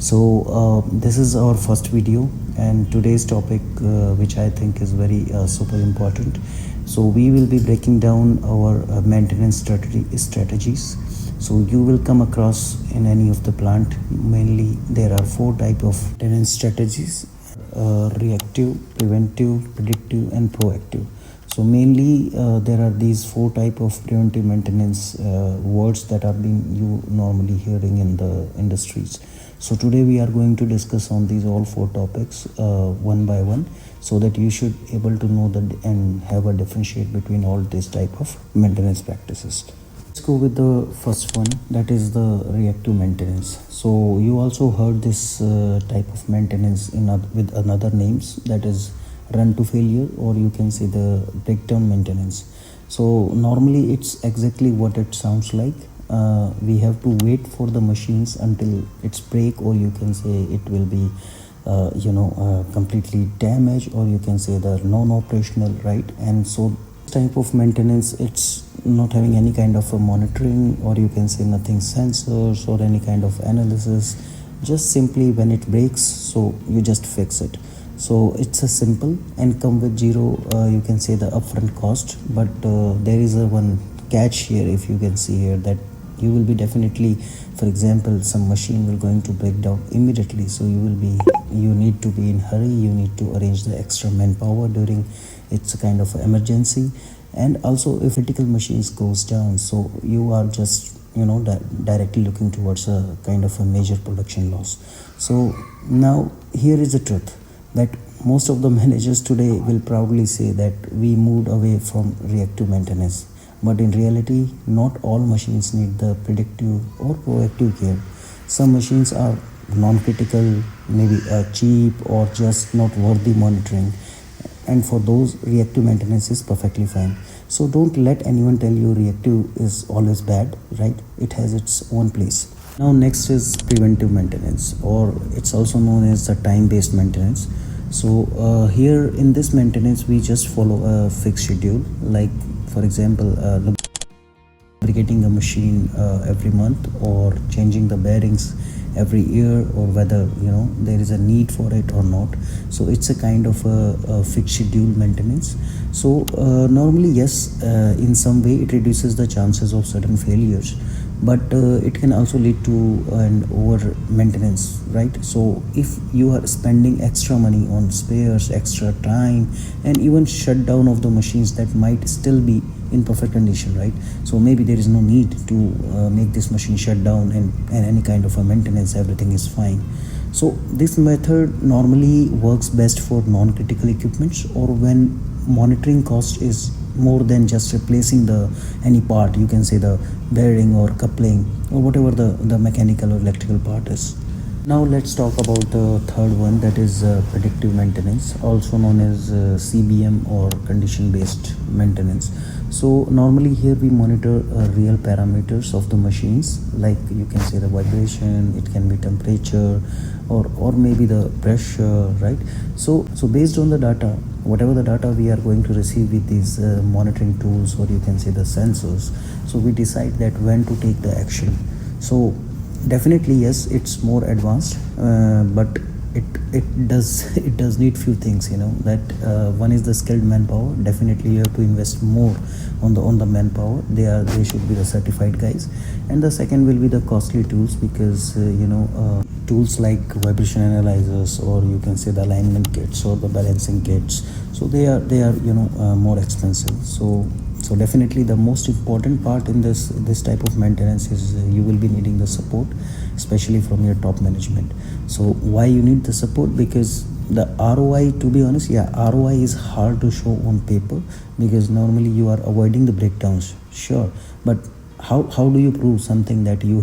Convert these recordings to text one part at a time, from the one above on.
This is our first video, and today's topic, which I think is very super important. So we will be breaking down our maintenance strategies. So you will come across in any of the plant. Mainly, there are four type of maintenance strategies: reactive, preventive, predictive, and proactive. So mainly there are these four type of preventive maintenance words that are being you normally hearing in the industries. So today we are going to discuss on these all four topics one by one, so that you should able to know that and have a differentiate between all these type of maintenance practices. Let's go with the first one, that is the reactive maintenance. So you also heard this type of maintenance with another names, that is run to failure, or you can say the breakdown maintenance. So normally it's exactly what it sounds like. We have to wait for the machines until it's break, or you can say it will be completely damaged, or you can say the non-operational, right? And so type of maintenance, it's not having any kind of a monitoring, or you can say nothing sensors or any kind of analysis. Just simply when it breaks, so you just fix it. So it's a simple and come with zero you can say the upfront cost. But there is a one catch here. If you can see here, that you will be definitely, for example, some machine will going to break down immediately, so you need to be in hurry. You need to arrange the extra manpower during it's a kind of emergency. And also if critical machines goes down, so you are just directly looking towards a kind of a major production loss. So now here is the truth, that most of the managers today will proudly say that we moved away from reactive maintenance. But in reality, not all machines need the predictive or proactive care. Some machines are non-critical, maybe cheap, or just not worthy monitoring. And for those, reactive maintenance is perfectly fine. So don't let anyone tell you reactive is always bad, right? It has its own place. Now next is preventive maintenance, or it's also known as the time-based maintenance. So here in this maintenance, we just follow a fixed schedule. Like for example, lubricating a machine every month, or changing the bearings every year, or whether there is a need for it or not. So it's a kind of a fixed schedule maintenance. So normally, yes, in some way it reduces the chances of certain failures, but it can also lead to an over maintenance, right? So if you are spending extra money on spares, extra time, and even shutdown of the machines that might still be in perfect condition, right? So maybe there is no need to make this machine shut down, and any kind of a maintenance, everything is fine. So this method normally works best for non-critical equipments, or when monitoring cost is more than just replacing any part, you can say the bearing or coupling or whatever the mechanical or electrical part is. Now let's talk about the third one, that is predictive maintenance, also known as CBM, or condition based maintenance. So normally here we monitor real parameters of the machines, like you can say the vibration, it can be temperature, or maybe the pressure, right? So based on the data, whatever the data we are going to receive with these monitoring tools, or you can say the sensors, so we decide that when to take the action. So definitely yes, it's more advanced, but it does need few things, that one is the skilled manpower. Definitely you have to invest more on the manpower. They should be the certified guys. And the second will be the costly tools, because tools like vibration analyzers, or you can say the alignment kits or the balancing kits, so they are more expensive. So definitely the most important part in this type of maintenance is you will be needing the support, especially from your top management. So why you need the support? Because the ROI, to be honest, ROI is hard to show on paper, because normally you are avoiding the breakdowns, sure, but how do you prove something that you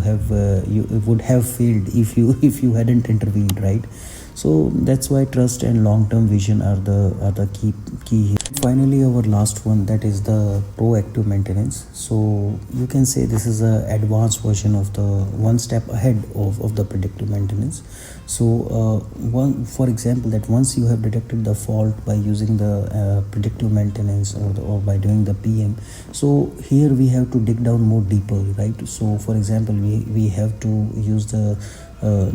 would have failed if you hadn't intervened, right? So that's why trust and long-term vision are the key here. Finally, our last one, that is the proactive maintenance. So you can say this is a advanced version of the one step ahead of the predictive maintenance. So for example, that once you have detected the fault by using the predictive maintenance, or by doing the PM, so here we have to dig down more deeper, right? So for example, we have to use the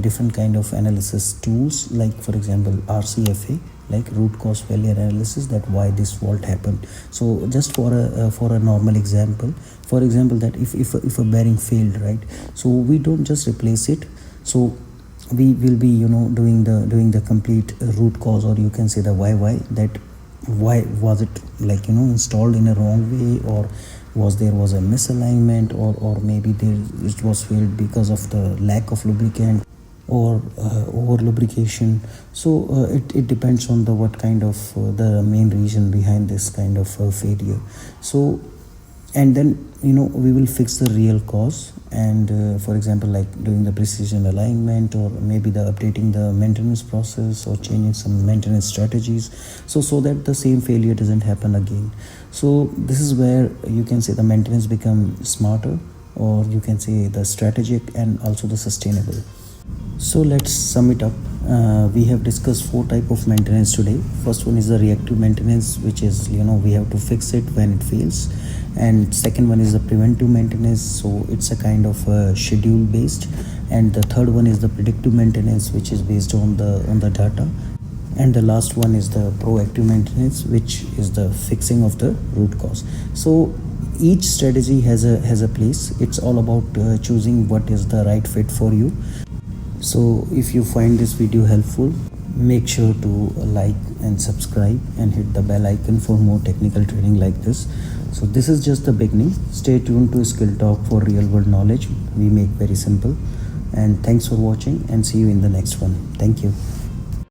different kind of analysis tools, like for example RCFA, like root cause failure analysis, that why this fault happened. So just for a normal example, for example, that if a bearing failed, right, so we don't just replace it. So we will be doing the complete root cause, or you can say the why, that why was it like installed in a wrong way, or was a misalignment, or maybe it was failed because of the lack of lubricant, or over lubrication. So it depends on the what kind of the main reason behind this kind of failure. So and then we will fix the real cause, and for example, like doing the precision alignment, or maybe the updating the maintenance process, or changing some maintenance strategies, so that the same failure doesn't happen again. So this is where you can say the maintenance become smarter, or you can say the strategic, and also the sustainable. So let's sum it up. We have discussed 4 type of maintenance today. First one is the reactive maintenance, which is we have to fix it when it fails. And second one is the preventive maintenance, so it's a kind of schedule based. And the third one is the predictive maintenance, which is based on the data. And the last one is the proactive maintenance, which is the fixing of the root cause. So each strategy has a place. It's all about choosing what is the right fit for you. So if you find this video helpful, make sure to like and subscribe, and hit the bell icon for more technical training like this. So this is just the beginning. Stay tuned to SkillTorque for real world knowledge we make very simple. And thanks for watching, and see you in the next one. Thank you.